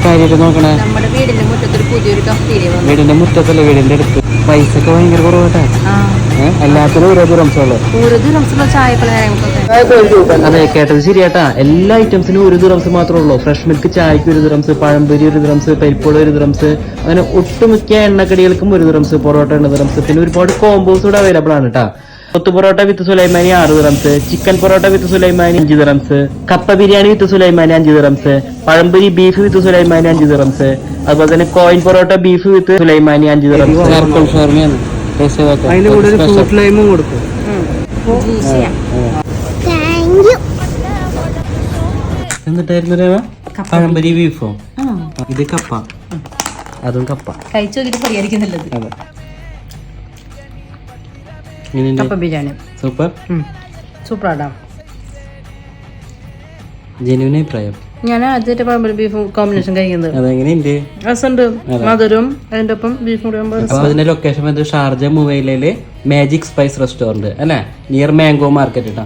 കാര്യമായിട്ട് നോക്കണേ. നമ്മുടെ വീടിന്റെ മുറ്റത്തൊരു പുതിയൊരു കഫ്റ്റീരിയ വന്നു. വീടിന്റെ മുറ്റത്തല്ല, വീടിന്റെ അടുത്ത്. പൈസ ഒക്കെ ഭയങ്കര കുറവാട്ടാ. എല്ലാത്തിനും ഓരോ ദിറംസുള്ളൂ. ഓരോ ദിറംസുള്ള ചായപ്പലഹാരങ്ങൾക്കൊക്കെ. അതെ, കേട്ടത് ശരിയാട്ടാ. എല്ലാ ഐറ്റംസിനും ഒരു ദിറംസ് മാത്രമേ ഉള്ളൂ. ഫ്രഷ് മിൽക്ക് ചായക്ക് ഒരു ദിറംസ്, പഴംപൊരി ഒരു ദിറംസ്, പരിപ്പോള ഒരു ദിറംസ്, അങ്ങനെ ഒട്ടുമിക്ക എണ്ണക്കടികൾക്കും ഒരു ദിറംസ്, പൊറോട്ട 2 ദിറംസ്. പിന്നെ ഒരുപാട് കോമ്പോസ് കൂടെ അവൈലബിൾ ആണ് കേട്ടാ. കൊത്തു parotta with sulaimani 6 dirhams, chicken parotta with sulaimani 5 dirhams, കപ്പ biryani with sulaimani 5 dirhams, pazhampori beef with sulaimani 5 dirhams, അതുപോലെ തന്നെ coin parotta beef with sulaimani 5 dirhams. എന്നിട്ടായിരുന്നു രേവ പഴംപൊരി ബീഫോ? ഇത് കപ്പ, അതും കപ്പ കഴിച്ചു നോക്കിട്ട് പരിഹരിക്കുന്നില്ലത്. കപ്പ ബിരിയാണി സൂപ്പർ, സൂപ്പറാടാ. ജെന്യൂൻ അഭിപ്രായം. ഞാൻ ആദ്യമായിട്ട് പഴംപൊരി ബീഫും കോമ്പിനേഷൻ കഴിക്കുന്നത്. അതെങ്ങനെയുണ്ട്? രസമുണ്ട്, മധുരം അതിന്റെ ഒപ്പം ബീഫും കൂടി. അതിന്റെ ലൊക്കേഷൻ വന്നത് ഷാർജ മുവൈലയിലെ മാജിക് സ്പൈസ് റെസ്റ്റോറന്റ് അല്ലെ, നിയർ മാംഗോ മാർക്കറ്റ്.